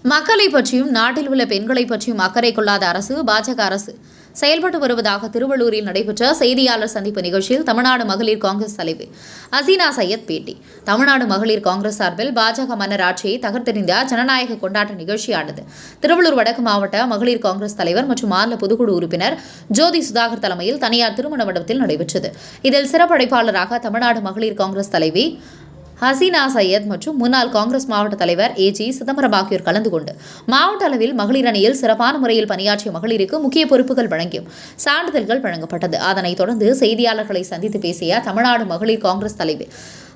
மக்களை பற்றியும் நாட்டில் உள்ள பெண்களை பற்றியும் அக்கறை கொள்ளாத அரசு பாஜக அரசு செயல்பட்டு வருவதாக திருவள்ளூரில் நடைபெற்ற செய்தியாளர் சந்திப்பு நிகழ்ச்சியில் தமிழ்நாடு மகளிர் காங்கிரஸ் தலைவர் ஹசீனா சையத் பேட்டி. தமிழ்நாடு மகளிர் காங்கிரஸ் சார்பில் பாஜக மன்னர் ஆட்சியை தகர்த்தெறிந்த ஜனநாயக கொண்டாட்ட நிகழ்ச்சியானது திருவள்ளூர் வடக்கு மாவட்ட மகளிர் காங்கிரஸ் தலைவர் மற்றும் மாநில பொதுக்குழு உறுப்பினர் ஜோதி சுதாகர் தலைமையில் தனியார் திருமண மண்டபத்தில் நடைபெற்றது. இதில் சிறப்பு அழைப்பாளராக தமிழ்நாடு மகளிர் காங்கிரஸ் தலைவி ஹசீனா சையத் மற்றும் முன்னாள் காங்கிரஸ் மாவட்ட தலைவர் ஏஜி சிதம்பரம் ஆகியோர் கலந்து கொண்டு மாவட்ட அளவில் மகளிர் அணியில் சிறப்பான முறையில் பணியாற்றிய மகளிருக்கு முக்கிய பொறுப்புகள் வழங்கியும் சான்றிதழ்கள் வழங்கப்பட்டது. அதனைத் தொடர்ந்து செய்தியாளர்களை சந்தித்து பேசிய தமிழ்நாடு மகளிர் காங்கிரஸ் தலைவர்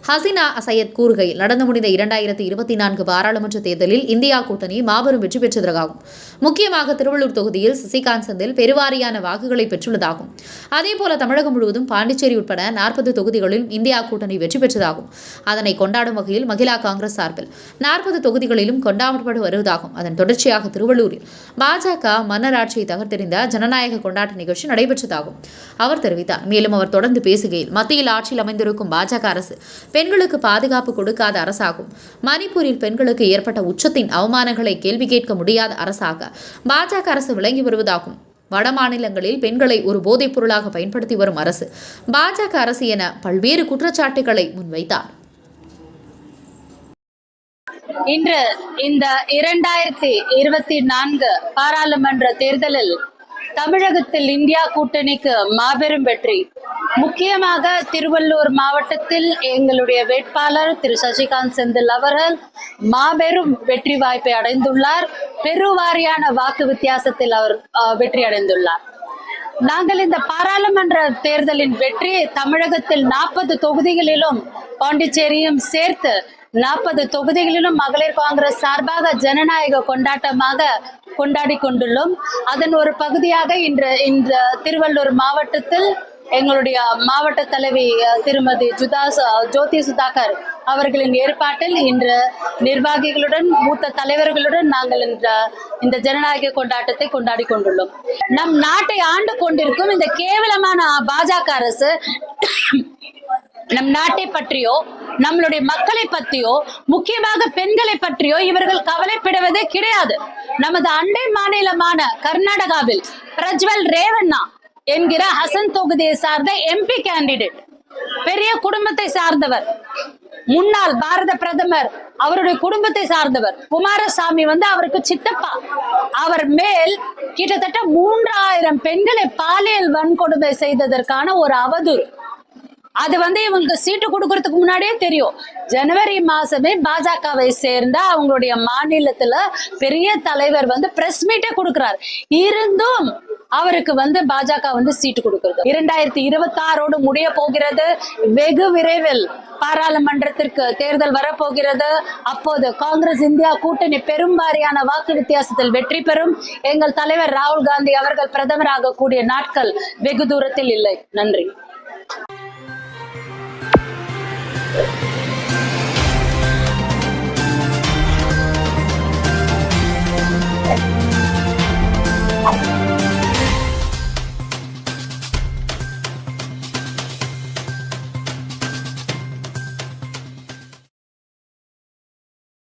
ஹசீனா சையத் கூறுகையில், நடந்து முடிந்த 2024 பாராளுமன்ற தேர்தலில் இந்தியா கூட்டணி மாபெரும் வெற்றி பெற்றதாகவும், முக்கியமாக திருவள்ளூர் தொகுதியில் சசிகாந்த் செந்தில் பெருவாரியான வாக்குகளை பெற்றுள்ளதாகவும், அதேபோல தமிழகம் முழுவதும் பாண்டிச்சேரி உட்பட 40 தொகுதிகளிலும் இந்தியா கூட்டணி வெற்றி பெற்றதாகவும், அதனை கொண்டாடும் வகையில் மகிழா காங்கிரஸ் சார்பில் 40 தொகுதிகளிலும் கொண்டாடப்பட்டு வருவதாகவும், அதன் தொடர்ச்சியாக திருவள்ளூரில் பாஜக மன்னர் ஆட்சியை தகர்த்தெறிந்த ஜனநாயக கொண்டாட்ட நிகழ்ச்சி நடைபெற்றதாகவும் அவர் தெரிவித்தார். மேலும் அவர் தொடர்ந்து பேசுகையில், மத்தியில் ஆட்சியில் அமைந்திருக்கும் பாஜக அரசு பெண்களுக்கு பாதுகாப்பு கொடுக்காத அரசாகும். மணிப்பூரில் பெண்களுக்கு ஏற்பட்ட உச்சத்தின் அவமானங்களை கேள்வி கேட்க முடியாத அரசாக பாஜக அரசு விளங்கி வருவதாகும். வட மாநிலங்களில் பெண்களை ஒரு போதைப் பொருளாக பயன்படுத்தி வரும் அரசு பாஜக அரசு என பல்வேறு குற்றச்சாட்டுகளை முன்வைத்தார். இன்று இந்த 2024 பாராளுமன்ற தேர்தலில் தமிழகத்தில் இந்தியா கூட்டணிக்கு மாபெரும் வெற்றி. முக்கியமாக திருவள்ளூர் மாவட்டத்தில் எங்களுடைய வேட்பாளர் திரு சசிகாந்த் செந்தில் அவர்கள் மாபெரும் வெற்றி வாய்ப்பை அடைந்துள்ளார். பெருவாரியான வாக்கு வித்தியாசத்தில் அவர் வெற்றி அடைந்துள்ளார். நாங்கள் இந்த பாராளுமன்ற தேர்தலின் வெற்றி தமிழகத்தில் 40 தொகுதிகளிலும் பாண்டிச்சேரியும் சேர்த்து 40 தொகுதிகளிலும் மகளிர் காங்கிரஸ் சார்பாக ஜனநாயக கொண்டாட்டமாக கொண்டாடி கொண்டுள்ளோம். அதன் ஒரு பகுதியாக இன்று திருவள்ளூர் மாவட்டத்தில் எங்களுடைய மாவட்ட தலைவி திருமதி ஜோதி சுதாகர் அவர்களின் ஏற்பாட்டில் இன்று நிர்வாகிகளுடன் மூத்த தலைவர்களுடன் நாங்கள் இந்த ஜனநாயக கொண்டாட்டத்தை கொண்டாடி கொண்டுள்ளோம். நம் நாட்டை ஆண்டு கொண்டிருக்கும் இந்த கேவலமான பாஜக அரசு நம் நாட்டை பற்றியோ நம்மளுடைய மக்களை பற்றியோ முக்கியமாக பெண்களை பற்றியோ இவர்கள் கவலைப்படுவதே கிடையாது. நமது அண்டை மாநிலமான கர்நாடகாவில் பிரஜ்வல் ரேவண்ணா என்கிற ஹசன் தொகுதியை சார்ந்த MP கேண்டிடேட், பெரிய குடும்பத்தை சார்ந்தவர், முன்னாள் பாரத பிரதமர் அவருடைய குடும்பத்தை சார்ந்தவர் குமாரசாமி அவருக்கு சித்தப்பா. அவர் மேல் கிட்டத்தட்ட 3000 பெண்களை பாலியல் வன்கொடுமை செய்ததற்கான ஒரு அவதூறு. அது இவங்களுக்கு சீட்டு கொடுக்கறதுக்கு முன்னாடியே தெரியும். ஜனவரி மாசமே பாஜகவை சேர்ந்த அவங்களுடைய மாநிலத்துல பெரிய தலைவர் பிரஸ் மீட்டே கொடுக்கிறார். இருந்தும் அவருக்கு பாஜக சீட்டு கொடுக்கிறது. 2026 முடிய போகிறது. வெகு விரைவில் பாராளுமன்றத்திற்கு தேர்தல் வரப்போகிறது. அப்போது காங்கிரஸ் இந்தியா கூட்டணி பெரும்பாரியான வாக்கு வித்தியாசத்தில் வெற்றி பெறும். எங்கள் தலைவர் ராகுல் காந்தி அவர்கள் பிரதமராக கூடிய நாட்கள் வெகு தூரத்தில் இல்லை. நன்றி. Thank you.